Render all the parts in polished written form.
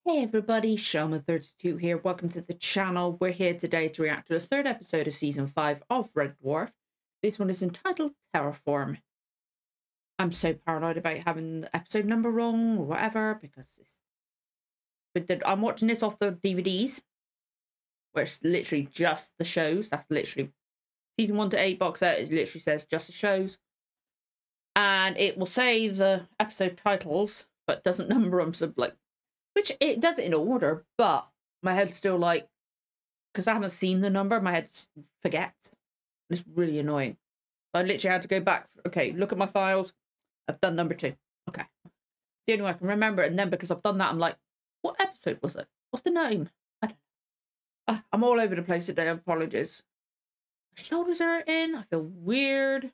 Hey everybody, Shama32 here. Welcome to the channel. We're here today to react to the third episode of season 5 of Red Dwarf. This one is entitled Terrorform. I'm so paranoid about having the episode number wrong or whatever because I'm watching this off the DVDs where it's literally just the shows. That's literally season 1 to 8 box set. It literally says just the shows. And it will say the episode titles but doesn't number them, so like, which it does it in order, but my head's still like, because I haven't seen the number, my head forgets. It's really annoying. So I literally had to go back. Okay, look at my files. I've done number 2. Okay. The only way I can remember it. And then because I've done that, I'm like, what episode was it? What's the name? I don't know. I'm all over the place today. Apologies. My shoulders are in. I feel weird.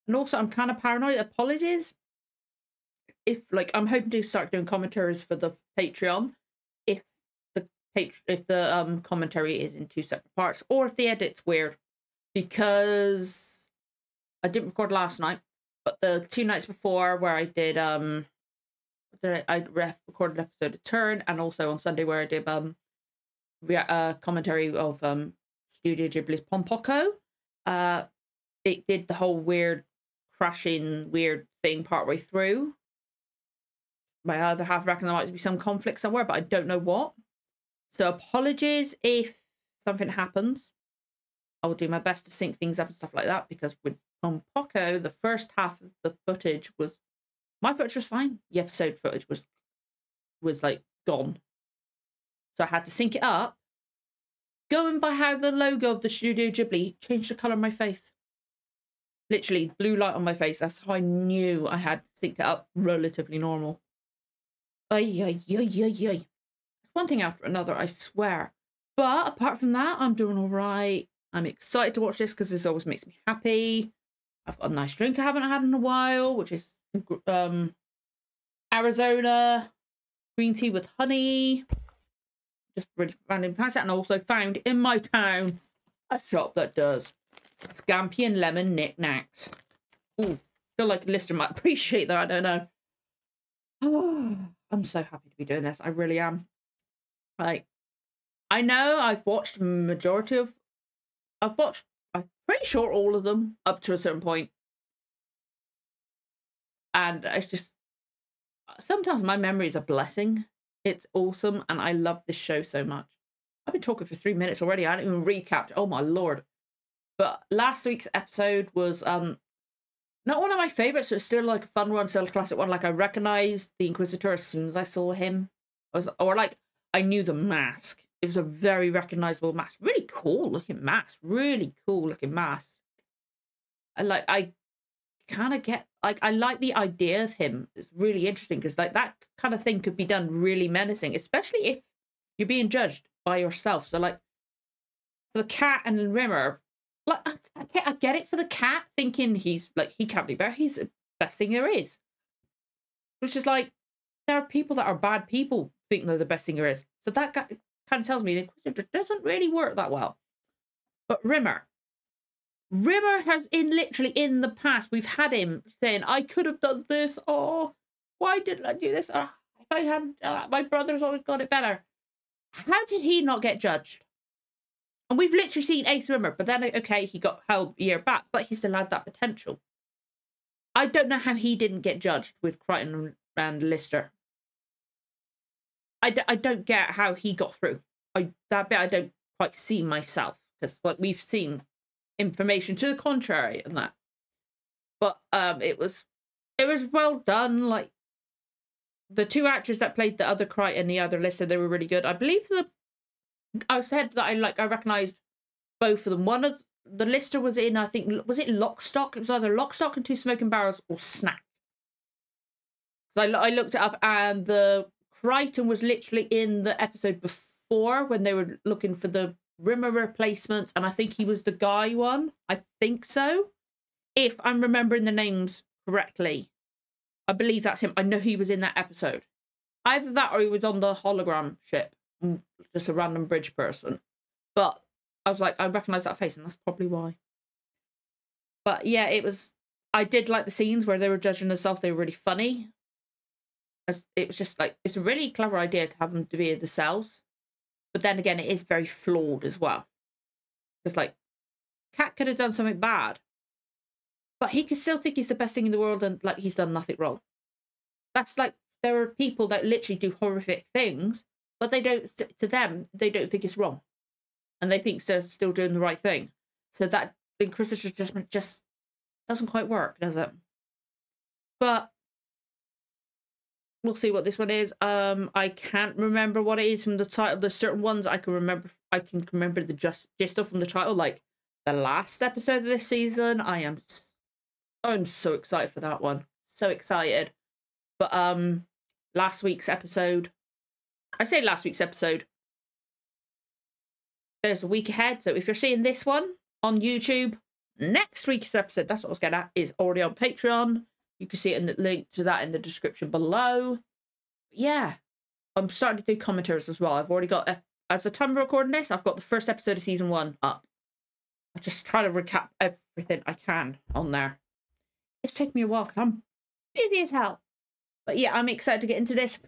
And also, I'm kind of paranoid. Apologies. If like I'm hoping to start doing commentaries for the Patreon, if the commentary is in 2 separate parts, or if the edit's weird, because I didn't record last night, but the 2 nights before where I did I recorded an episode of Turn, and also on Sunday where I did commentary of Studio Ghibli's Pompoko. It did the whole weird crashing weird thing partway through. My other half reckon there might be some conflict somewhere, but I don't know what. So apologies if something happens. I will do my best to sync things up and stuff like that, because with Pompoko, the first half of the footage was... my footage was fine. The episode footage was like gone. So I had to sync it up. Going by how the logo of the Studio Ghibli changed the colour of my face. Literally, blue light on my face. That's how I knew I had synced it up relatively normal. Ay. One thing after another, I swear. But apart from that, I'm doing all right. I'm excited to watch this because this always makes me happy. I've got a nice drink I haven't had in a while, which is Arizona green tea with honey. Just really random past that. And I also found in my town a shop that does scampi and lemon knickknacks. Ooh, feel like a listener might appreciate that. I don't know. I'm so happy to be doing this. I really am. Like, I know I've watched I'm pretty sure all of them up to a certain point. And it's just, sometimes my memory is a blessing. It's awesome. And I love this show so much. I've been talking for 3 minutes already. I didn't even recap. Oh my Lord. But last week's episode was, not one of my favourites, so it's still like a fun one, still a classic one. Like, I recognised the Inquisitor as soon as I saw him. I knew the mask. It was a very recognisable mask. Really cool looking mask. Really cool looking mask. I kind of get, like, I like the idea of him. It's really interesting because, like, that kind of thing could be done really menacing, especially if you're being judged by yourself. So, like, for the cat and Rimmer, like, I get it for the cat, thinking he's, like, he can't be better. He's the best thing there is. Which is like, there are people that are bad people think they're the best thing there is. So that kind of tells me the Inquisitor doesn't really work that well. But Rimmer has literally in the past, we've had him saying, I could have done this. Oh, why didn't I do this? Oh, if I had, my brother's always got it better. How did he not get judged? And we've literally seen Ace Rimmer, but then, okay, he got held a year back, but he still had that potential. I don't know how he didn't get judged with Crichton and Lister. I don't get how he got through. That bit I don't quite see myself, because what we've seen information to the contrary and that. But it was well done. Like, the 2 actors that played the other Crichton and the other Lister, they were really good. I believe I said that I recognised both of them. One of the Lister was in, I think, was it Lockstock? It was either Lockstock and Two Smoking Barrels or Snatch. So I looked it up, and the Crichton was literally in the episode before when they were looking for the Rimmer replacements, and I think he was the guy one. I think so. If I'm remembering the names correctly. I believe that's him. I know he was in that episode. Either that or he was on the hologram ship. Just a random bridge person. But I was like, I recognise that face, and that's probably why. But yeah, it was... I did like the scenes where they were judging themselves. They were really funny. It was just like, it's a really clever idea to have them to be in the cells. But then again, it is very flawed as well. Because, like, Cat could have done something bad, but he could still think he's the best thing in the world and, like, he's done nothing wrong. That's like, there are people that literally do horrific things, but they don't, to them, they don't think it's wrong. And they think they're still doing the right thing. So that Inquisitor adjustment just doesn't quite work, does it? But we'll see what this one is. I can't remember what it is from the title. There's certain ones I can remember. I can remember the gist of from the title, like the last episode of this season. I'm so excited for that one. So excited. But last week's episode. I say last week's episode. There's a week ahead. So if you're seeing this one on YouTube, next week's episode, that's what I was getting at, is already on Patreon. You can see it in the link to that in the description below. Yeah, I'm starting to do commentaries as well. I've already got, as the time of recording this, I've got the first episode of season 1 up. I just try to recap everything I can on there. It's taken me a while because I'm busy as hell. But yeah, I'm excited to get into this.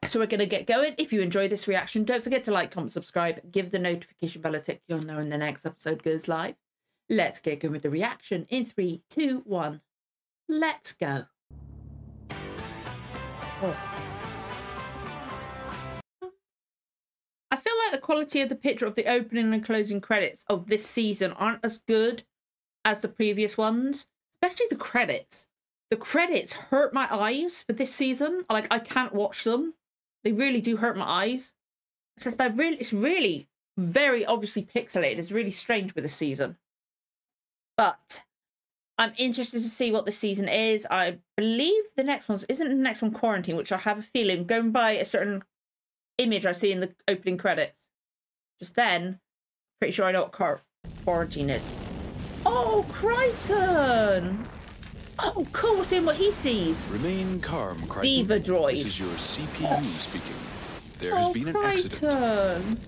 So we're going to get going. If you enjoyed this reaction, don't forget to like, comment, subscribe, give the notification bell a tick. You'll know when the next episode goes live. Let's get going with the reaction in 3, 2, 1. Let's go. Oh. I feel like the quality of the picture of the opening and closing credits of this season aren't as good as the previous ones, especially the credits. The credits hurt my eyes for this season. Like, I can't watch them. They really do hurt my eyes. It's really very obviously pixelated. It's really strange with this season. But I'm interested to see what this season is. I believe the next one isn't the next one Quarantine, which I have a feeling, going by a certain image I see in the opening credits. Just then, pretty sure I know what Quarantine is. Oh, Crichton! Oh, cool. We're seeing what he sees. Remain calm, Crichton. Diva droid. This is your CPU speaking. There has been an accident.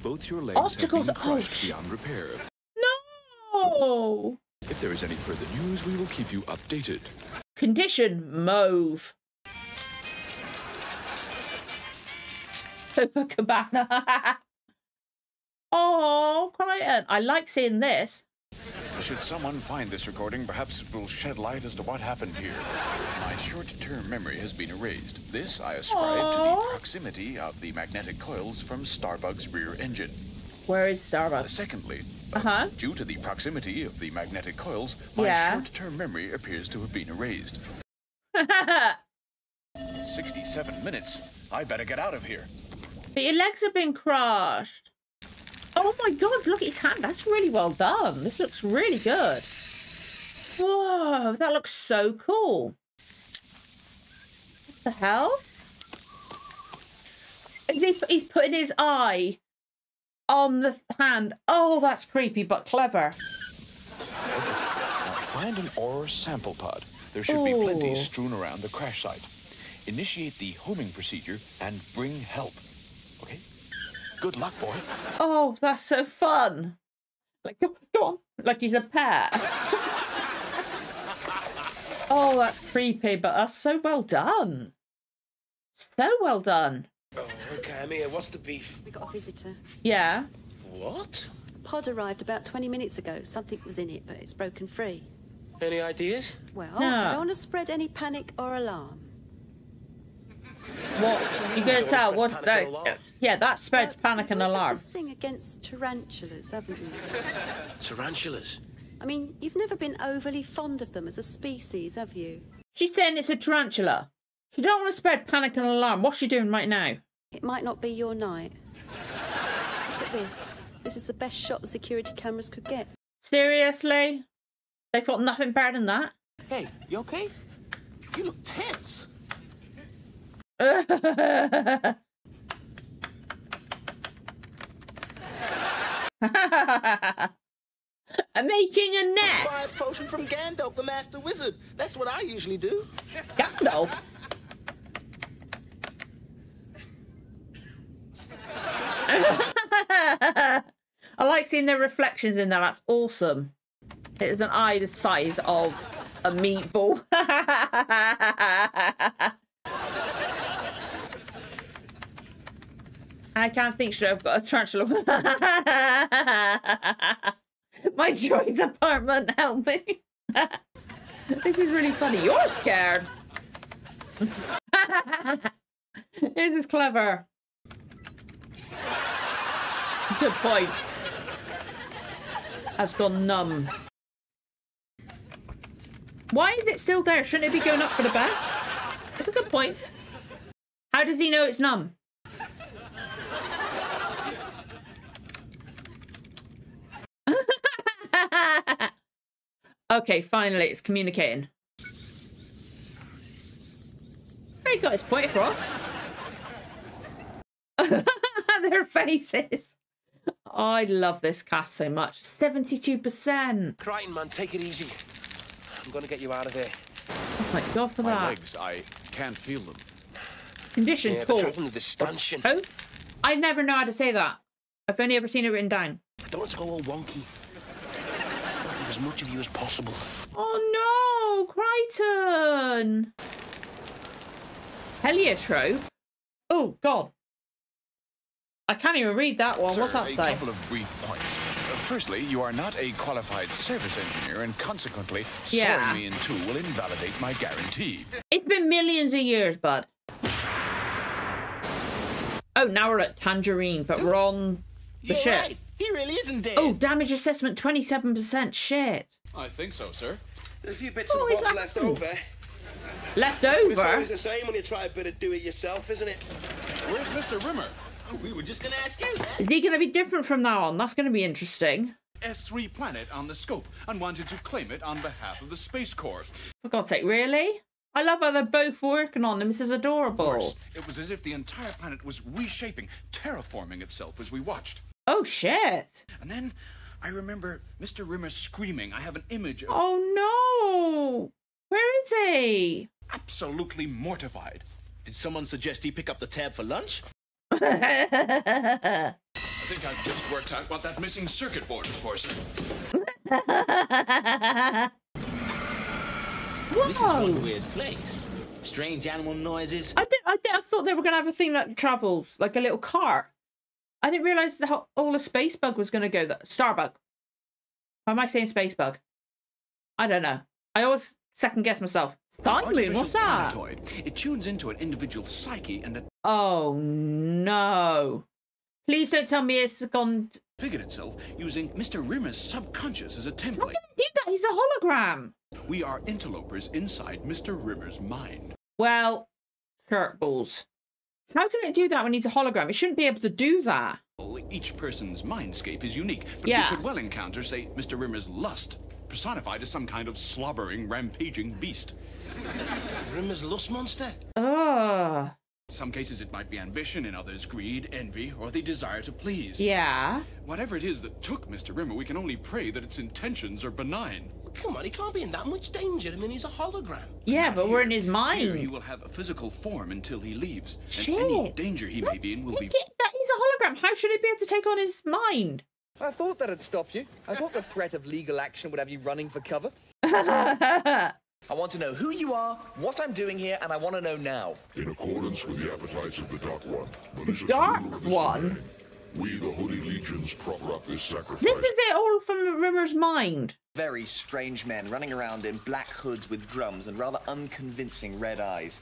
Both your legs Obstacles. have been crushed beyond repair. No! If there is any further news, we will keep you updated. Condition mauve. Copacabana. Oh, Crichton. I like seeing this. Should someone find this recording, perhaps it will shed light as to what happened here. My short-term memory has been erased. This I ascribe to the proximity of the magnetic coils from Starbuck's rear engine. Where is Starbuck? Secondly, due to the proximity of the magnetic coils, my short-term memory appears to have been erased. 67 minutes. I better get out of here. But your legs have been crushed. Oh my god, look at his hand. That's really well done. This looks really good. Whoa, that looks so cool. What the hell? He's putting his eye on the hand. Oh, that's creepy, but clever. Now find an ore sample pod. There should be plenty strewn around the crash site. Initiate the homing procedure and bring help. Okay? Good luck, boy. Oh, that's so fun. Like, go on. Like he's a pet. Oh, that's creepy, but that's so well done. So well done. Oh, okay, I'm here. What's the beef? We got a visitor. Yeah. What? Pod arrived about 20 minutes ago. Something was in it, but it's broken free. Any ideas? Well, No. I don't want to spread any panic or alarm. What? You're going to tell what? Yeah, that spreads panic and You've always had alarm. this thing against tarantulas, haven't you? Tarantulas? I mean, you've never been overly fond of them as a species, have you? She's saying it's a tarantula. She don't want to spread panic and alarm. What's she doing right now? It might not be your night. Look at this. This is the best shot the security cameras could get. Seriously? They thought nothing better than that? Hey, you okay? You look tense. I'm making a nest. Fire potion from Gandalf, the Master Wizard. That's what I usually do. Gandalf. I like seeing their reflections in there. That's awesome. It is an eye the size of a meatball. I can't think straight. I've got a tarantula. My droid's apartment, help me. This is really funny. You're scared. This is clever. Good point. That's gone numb. Why is it still there? Shouldn't it be going up for the best? That's a good point. How does he know it's numb? Okay, finally, it's communicating. He got his point across. Their faces. Oh, I love this cast so much. 72%. Crichton, man, take it easy. I'm gonna get you out of here. Oh my God, for My that. legs, I can't feel them. Condition Yeah, tall. the trouble with the stanchion. Oh, I never know how to say that. I've only ever seen it written down. I don't want to go all wonky. Give as much of you as possible. Oh no, Crichton. Heliotrope. Oh God. I can't even read that one. Sir, What's that a say? couple of brief points. Firstly, you are not a qualified service engineer, and consequently, Yeah. sawing me in two will invalidate my guarantee. It's been millions of years, bud. Oh, now we're at Tangerine, but we're on the You're ship. right. He really isn't dead. Oh, damage assessment 27%. Shit. I think so, sir. There's a few bits Oh, and he's bobs left. left over. Left It's over. always the same when you try a bit of do-it-yourself, isn't it? Where's Mr. Rimmer? We were just gonna ask you that. Is he going to be different from now on? That's going to be interesting. S3 planet on the scope and wanted to claim it on behalf of the Space Corps. For God's sake, really? I love how they're both working on them. This is adorable. Worse, it was as if the entire planet was reshaping, terraforming itself as we watched. Oh, shit. And then I remember Mr. Rimmer screaming. I have an image of Oh, no. Where is he? absolutely mortified. Did someone suggest he pick up the tab for lunch? I think I've just worked out what that missing circuit board is for, sir. This is one weird place. Strange animal noises. I thought they were going to have a thing that travels, like a little cart. I didn't realise all the space bug was going to go that. Starbug. Why am I saying space bug? I don't know. I always second guess myself. Simon, what's that? Planetoid. It tunes into an individual psyche and Oh, no. Please don't tell me it's gone... figured itself using Mr. Rimmer's subconscious as a How template. can it do that? He's a hologram. We are interlopers inside Mr. Rimmer's mind. Well, shirt balls. How can it do that when he's a hologram? It shouldn't be able to do that. Each person's mindscape is unique, but Yeah. we could well encounter, say, Mr. Rimmer's lust, personified as some kind of slobbering, rampaging beast. Rimmer's lust monster? Ugh. In some cases it might be ambition, in others greed, envy, or the desire to please. Yeah. Whatever it is that took Mr. Rimmer, we can only pray that its intentions are benign. Come on, he can't be in that much danger. I mean, he's a hologram. Yeah, Not but we're in here. his mind. Here he will have a physical form until he leaves. Shit. And any danger he may be in will be... He's a hologram. How should he be able to take on his mind? I thought that'd stop you. I thought the threat of legal action would have you running for cover. I want to know who you are, what I'm doing here, and I want to know now. In accordance with the appetites of the Dark One, malicious Dark ruler of this One? domain, we, the Hooded Legions, proffer up this sacrifice. This is it all from Rimmer's mind. Very strange men running around in black hoods with drums and rather unconvincing red eyes.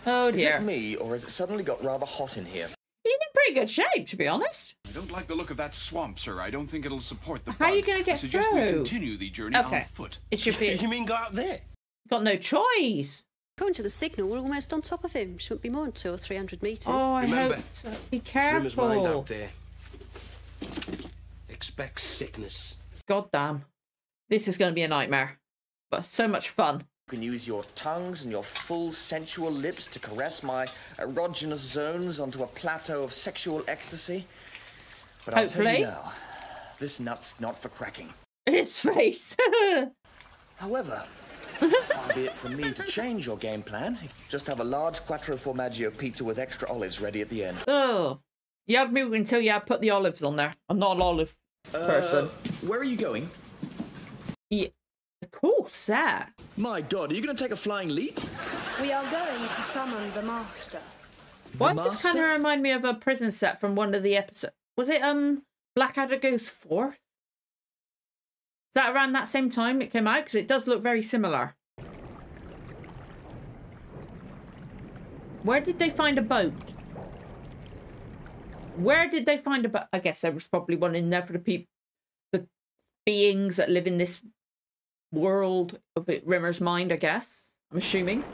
Oh Is dear. it me, or has it suddenly got rather hot in here? He's in pretty good shape, to be honest. I don't like the look of that swamp, sir. I don't think it'll support the How are you bug. gonna get I suggest we through? continue the journey Okay. on foot. It should be. You mean go out there? Got no choice. According to the signal, we're almost on top of him. Shouldn't be more than 200 or 300 metres. Oh, I Remember, hope so. Be Rimmer's mind careful. out there. Expect sickness. God damn. This is going to be a nightmare. But so much fun. You can use your tongues and your full sensual lips to caress my erogenous zones onto a plateau of sexual ecstasy. But I'll tell Hopefully. you now, this nut's not for cracking. His face. However, far be it from me to change your game plan. Just have a large quattro formaggio pizza with extra olives ready at the end. Oh. You had me until you had put the olives on there. I'm not an olive person. Where are you going? Yeah. A cool set. My God, are you going to take a flying leap? We are going to summon the master. Why does this kind of remind me of a prison set from one of the episodes? Was it Blackadder Goes Forth? Is that around that same time it came out? Because it does look very similar. Where did they find a boat? Where did they find a boat? I guess there was probably one in there for the beings that live in this world of Rimmer's mind, I guess. I'm assuming.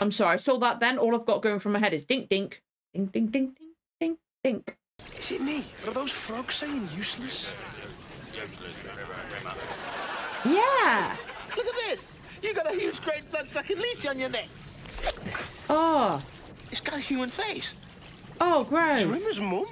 I'm sorry, I saw that then. All I've got going from my head is dink, dink. Dink, dink, dink, dink, dink, dink. Is it me? Are those frogs saying useless? Yeah. Look at this. You got a huge, great blood-sucking leech on your neck. Oh. It's got a human face. Oh, gross. Is Rimmer's mum?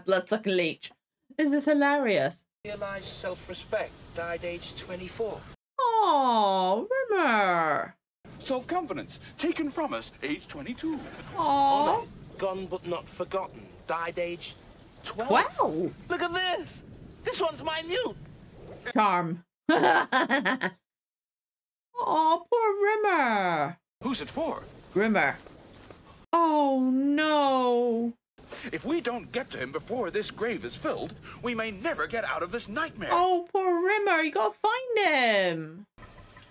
Blood-sucking leech. This is hilarious. Realised self-respect. Died aged 24. Oh, Rimmer. Self-confidence, taken from us, age 22. Oh. Gone but not forgotten. Died aged 12. 12? Look at this. This one's minute. Charm. Oh, poor Rimmer. Who's it for? Rimmer. Oh, no. If we don't get to him before this grave is filled, we may never get out of this nightmare. Oh, poor Rimmer. You gotta find him.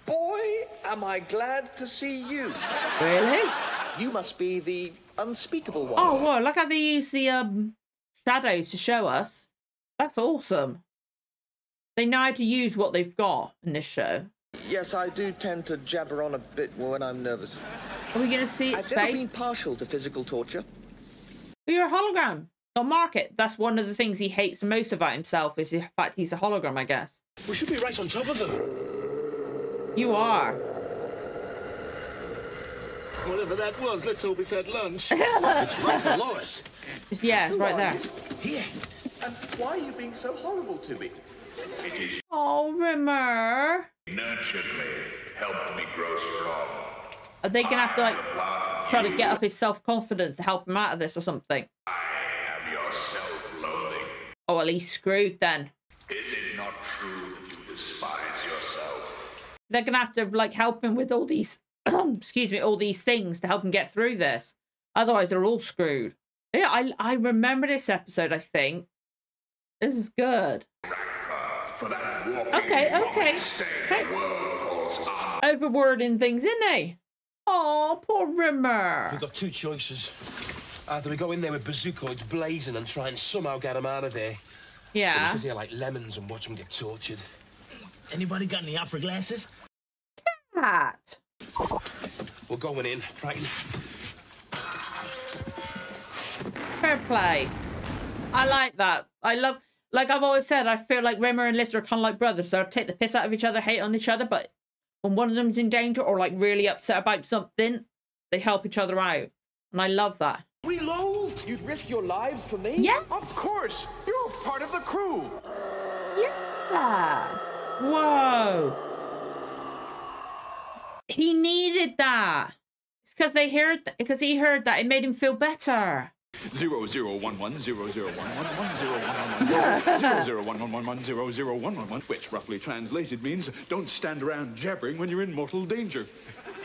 Boy, am I glad to see you. Really? You must be the unspeakable one. Oh, well, look how they use the shadows to show us. That's awesome. They know how to use what they've got in this show. Yes, I do tend to jabber on a bit when I'm nervous. Are we going to see its I've never face? been partial to physical torture. But you're a hologram. Don't mark it. That's one of the things he hates the most about himself, is the fact he's a hologram, I guess. We should be right on top of them. You are. Whatever that was, let's hope it's had lunch. It's right below us. Yeah, it's right there. Here. And why are you being so horrible to me? Oh, Rimmer. Nurtured me, helped me grow strong. Are they going to have to, like, try to get up his self-confidence to help him out of this or something? I have your self-loathing. Oh, well, he's screwed then. Is it not true that you despise yourself? They're going to have to, like, help him with all these, excuse me, all these things to help him get through this. Otherwise, they're all screwed. Yeah, I remember this episode, I think. This is good. For that walking Okay. stain the world calls on. Overwording things, isn't he? Oh, poor Rimmer. We've got two choices. Either we go in there with bazookoids blazing and try and somehow get them out of there. Or we Yeah. sit here like lemons and watch them get tortured. Anybody got any opera glasses? Cat. We're going in. Crichton. Fair play. I like that. I love, like I've always said, I feel like Rimmer and Lister are kind of like brothers. So take the piss out of each other, hate on each other, but when one of them's in danger or like really upset about something, they help each other out. And I love that. Reload! You'd risk your lives for me? Yeah. Of course! You're part of the crew! Yeah. Whoa. He needed that. It's because he heard that. It made him feel better. 0011001111001111001111, which roughly translated means don't stand around jabbering when you're in mortal danger.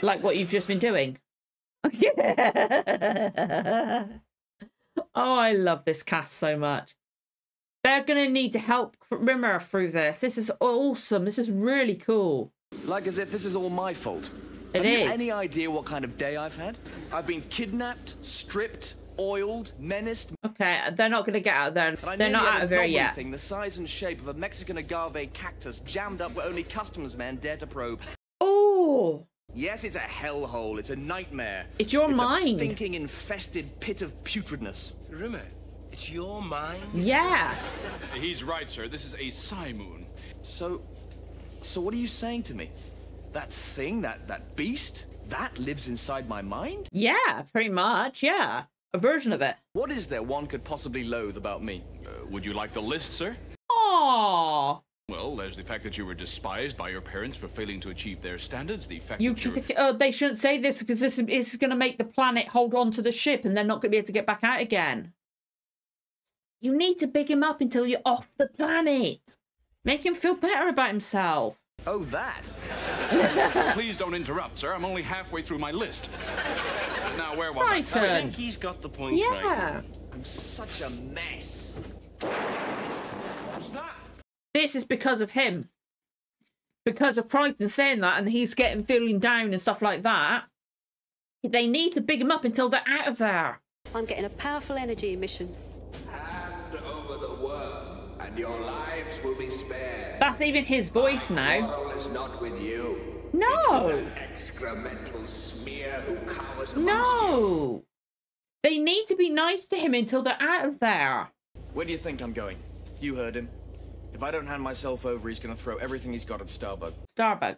Like what you've just been doing. Oh, I love this cast so much. They're going to need to help Rimmer through this. This is awesome. This is really cool. Like as if this is all my fault. It Have you is. any idea what kind of day I've had? I've been kidnapped, stripped, oiled, menaced. Okay, they're not going to get out there. And I They're not nearly out had of a there goblin yet. thing the size and shape of a Mexican agave cactus jammed up where only customs men dare to probe. Oh, Yes, it's a hellhole. It's a nightmare. it's your It's a mind. stinking, infested pit of putridness. Rimmer, it's your mind? Yeah. He's right, sir. This is a Simoon. So what are you saying to me? That thing, that beast, that lives inside my mind? Yeah, pretty much. Yeah. A version of it. What is there one could possibly loathe about me? Would you like the list, sir? Aww. Well, there's the fact that you were despised by your parents for failing to achieve their standards, the fact You that you're... they shouldn't say this because this is going to make the planet hold on to the ship and they're not going to be able to get back out again. You need to big him up until you're off the planet. Make him feel better about himself. Oh, that? Please don't interrupt, sir. I'm only halfway through my list. Now, where was I? I think he's got the point, yeah. Right? I'm such a mess. What's that? This is because of him. Because of Crichton saying that, and he's feeling down and stuff like that. They need to big him up until they're out of there. I'm getting a powerful energy emission. Hand over the worm, and your lives will be spared. That's even his voice now. The quarrel is not with you. No. It's with that excremental smear who cowers amongst you. No. They need to be nice to him until they're out of there. Where do you think I'm going? You heard him. If I don't hand myself over, he's going to throw everything he's got at Starbug. Starbug.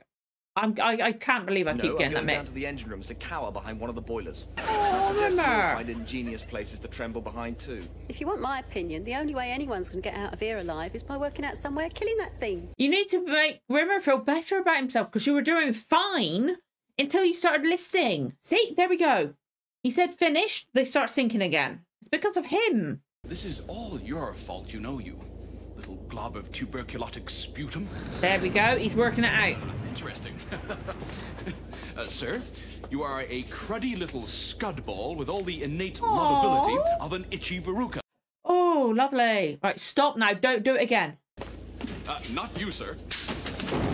I can't believe I keep getting that I'm going mix. down to the engine rooms to cower behind one of the boilers. Oh, I suggest you Rimmer. find ingenious places to tremble behind too. If you want my opinion, the only way anyone's going to get out of here alive is by working out some way of killing that thing. You need to make Rimmer feel better about himself because you were doing fine until you started listening. See, there we go. He said finished, they start sinking again. It's because of him. This is all your fault, you know, you little glob of tuberculotic sputum. There we go. He's working it out. Interesting. Sir, you are a cruddy little scudball with all the innate lovability of an itchy verruca. Oh, lovely. Right, stop now. Don't do it again. Not you, sir.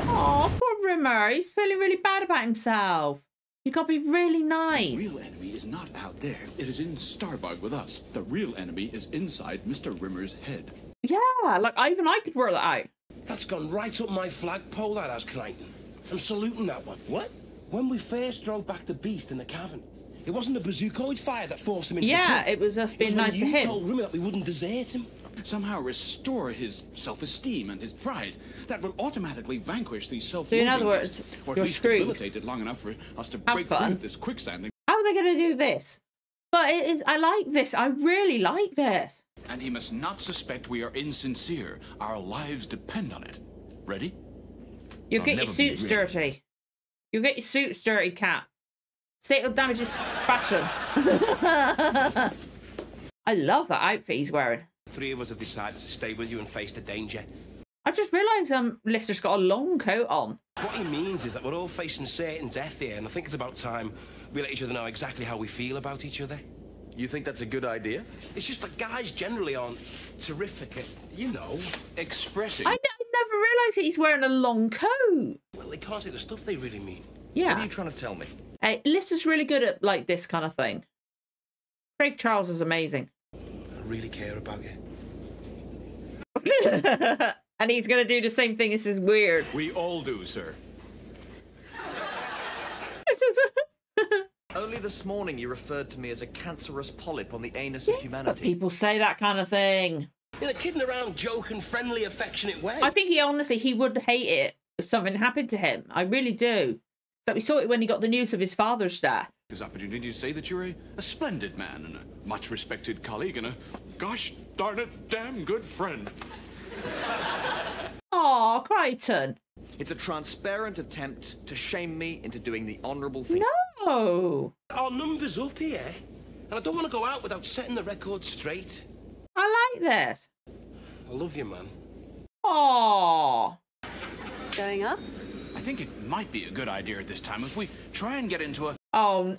Oh, poor Rimmer. He's feeling really bad about himself. You got to be really nice. The real enemy is not out there. It is in Starbug with us. The real enemy is inside Mr. Rimmer's head. Yeah, like even I could work that out. That's gone right up my flagpole, that has, Crichton. I'm saluting that one. What? When we first drove back the beast in the cavern, it wasn't the bazookoid fire that forced him into the Yeah, pit. it was us being nice to You him. told Rimmer that we wouldn't desert him. Somehow restore his self-esteem and his pride. That will automatically vanquish these So self-loathing. in other words, or at you're least screwed. debilitated long enough for us to Have break fun. through this quicksand. How are they going to do this? But it is. I like this. I really like this. And he must not suspect we are insincere. Our lives depend on it. Ready? You'll I'll get your never be suits ready. dirty. You'll get your suits dirty, Cat. See, it'll damage his fashion. I love that outfit he's wearing. Three of us have decided to stay with you and face the danger. I just realised Lister's got a long coat on. What he means is that we're all facing certain death here, and I think it's about time we let each other know exactly how we feel about each other. You think that's a good idea? It's just that guys generally aren't terrific at, you know, expressing. I never realised that he's wearing a long coat. Well, they can't say the stuff they really mean. Yeah. What are you trying to tell me? Hey, Lister's really good at like this kind of thing. Craig Charles is amazing. I really care about you. And he's going to do the same thing. This is weird. We all do, sir. Only this morning you referred to me as a cancerous polyp on the anus of humanity. People say that kind of thing. In a kidding around, joking, friendly, affectionate way. I think he would hate it if something happened to him. I really do. But we saw it when he got the news of his father's death. This opportunity to say that you're a splendid man and a much respected colleague and a, gosh darn it, damn good friend. Aw, Crichton. It's a transparent attempt to shame me into doing the honourable thing. No. Our number's up here, and I don't want to go out without setting the record straight. I like this. I love you, man. Aw. Going up? I think it might be a good idea at this time if we try and get into a... Oh,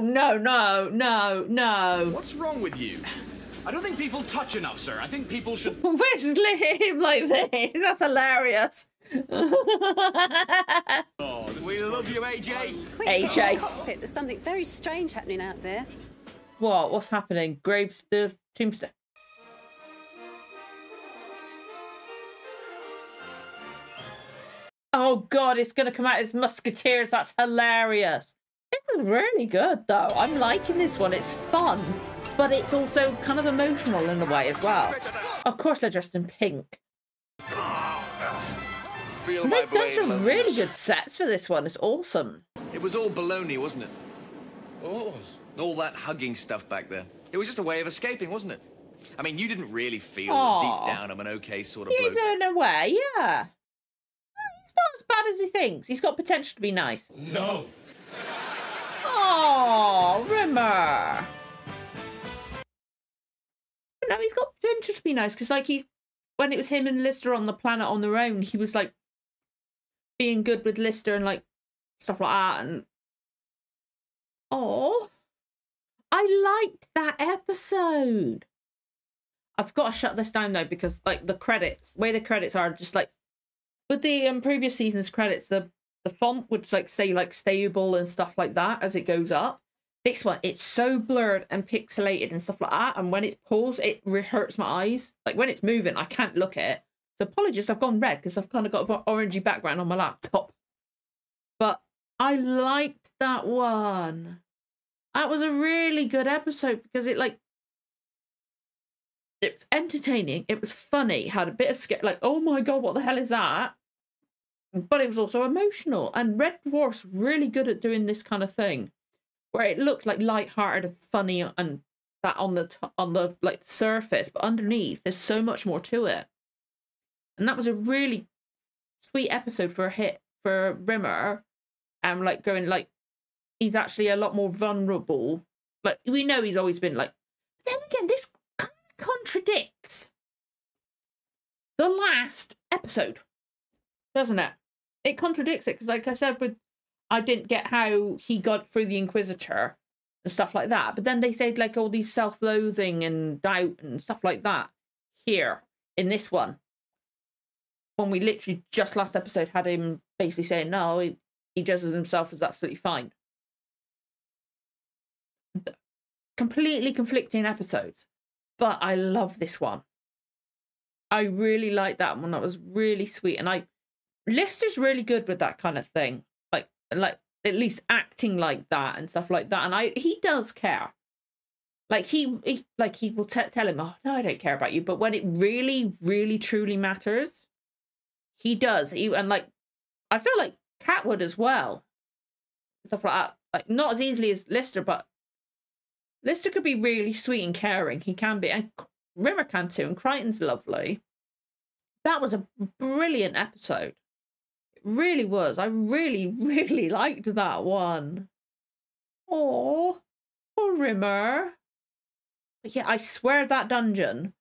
no. What's wrong with you? I don't think people touch enough, sir. I think people should... Where's him like this? That's hilarious. We love you, AJ. Quick, AJ. get in the cockpit. There's something very strange happening out there. What? What's happening? Graves the tombstone. Oh God, it's gonna come out as musketeers. That's hilarious. This is really good though. I'm liking this one. It's fun, but it's also kind of emotional in a way as well. Of course they're dressed in pink. Feel And my they've done blade some loneliness. really good sets for this one. It's awesome. It was all baloney, wasn't it? Oh, it was. All that hugging stuff back there. It was just a way of escaping, wasn't it? I mean, you didn't really feel Aw. that deep down I'm an okay sort of He's bloke. in a way, yeah. He's not as bad as he thinks. He's got potential to be nice. No. Oh, Rimmer. No, he's got potential to be nice because, like, he when it was him and Lister on the planet on their own, he was like being good with Lister and like stuff like that. And oh, I liked that episode. I've got to shut this down though, because like the credits, way the credits are, just like with the previous season's credits, the font would like say like stable and stuff like that as it goes up. This one, it's so blurred and pixelated and stuff like that, and when it's paused, it hurts my eyes. Like when it's moving, I can't look at it. So apologies, I've gone red because I've kind of got an orangey background on my laptop. But I liked that one. That was a really good episode because it was entertaining, it was funny, had a bit of scare, like, oh my god, what the hell is that? But it was also emotional, and Red Dwarf's really good at doing this kind of thing, where it looks like light-hearted and funny and that on the like surface, but underneath there's so much more to it. And that was a really sweet episode for Rimmer, and like going like he's actually a lot more vulnerable. Like we know he's always been like. Then again, this kind of contradicts the last episode, doesn't it? It contradicts it because, like I said, I didn't get how he got through the Inquisitor and stuff like that. But then they said like all these self-loathing and doubt and stuff like that here in this one. When we literally just last episode had him basically saying, no, he judges himself as absolutely fine. Completely conflicting episodes. But I love this one. I really like that one. That was really sweet. And Lister's really good with that kind of thing. Like at least acting like that and stuff like that. And he does care. Like he will tell him, oh no, I don't care about you. But when it really, really, truly matters, he does. And like I feel like Cat would as well. Stuff like that. Like not as easily as Lister, but Lister could be really sweet and caring. He can be, and Rimmer can too. And Crichton's lovely. That was a brilliant episode. It really was. I really, really liked that one. Oh, poor Rimmer. But yeah, I swear that dungeon.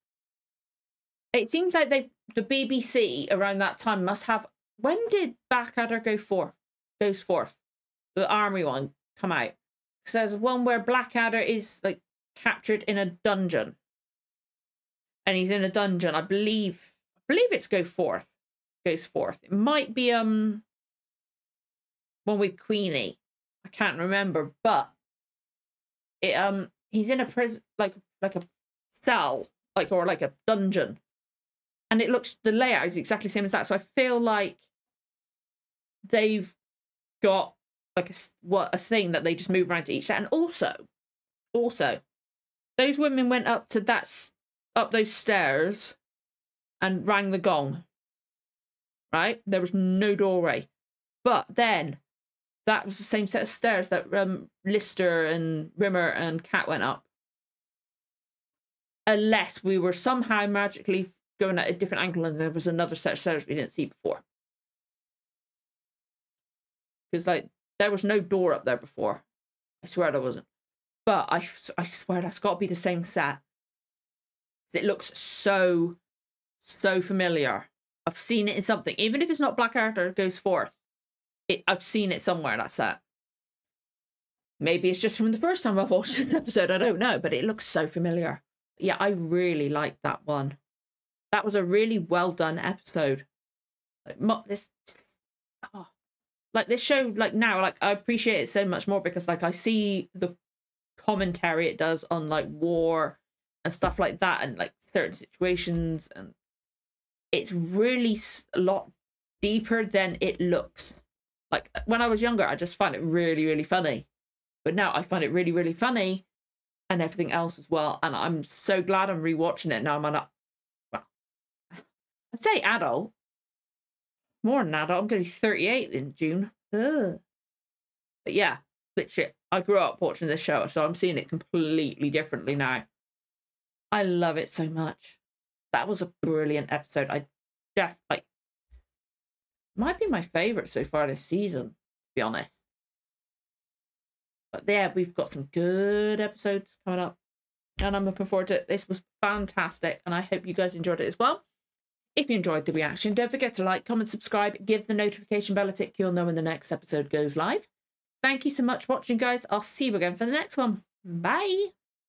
It seems like the BBC around that time must have. When did Blackadder goes forth? The army one come out. Because there's one where Blackadder is like captured in a dungeon, and he's in a dungeon. I believe it's goes forth. It might be one with Queenie. I can't remember, but it he's in a prison like a cell or like a dungeon, and the layout is exactly the same as that. So I feel like they've got like a thing that they just move around to each set. And also those women went up those stairs and rang the gong, right? There was no doorway, but then that was the same set of stairs that Lister and Rimmer and Cat went up, unless we were somehow magically going at a different angle and there was another set of stairs we didn't see before, because like there was no door up there before. I swear there wasn't. But I swear that's got to be the same set. It looks so familiar. I've seen it in something. Even if it's not Blackadder Goes Forth, I've seen it somewhere, that set. Maybe it's just from the first time I've watched an episode. I don't know. But it looks so familiar. Yeah, I really liked that one. That was a really well done episode. Like this show, like now, like I appreciate it so much more because like I see the commentary it does on like war and stuff like that, and like certain situations, and it's really a lot deeper than it looks. Like when I was younger, I just find it really, really funny, but now I find it really, really funny, and everything else as well. And I'm so glad I'm rewatching it now. I'm well, I say adult. More than adult. I'm going to be 38 in June. Ugh. But yeah, literally, I grew up watching this show, so I'm seeing it completely differently now. I love it so much. That was a brilliant episode. Might be my favourite so far this season, to be honest. But yeah, we've got some good episodes coming up, and I'm looking forward to it. This was fantastic, and I hope you guys enjoyed it as well. If you enjoyed the reaction, don't forget to like, comment, subscribe, give the notification bell a tick. You'll know when the next episode goes live. Thank you so much for watching, guys. I'll see you again for the next one. Bye.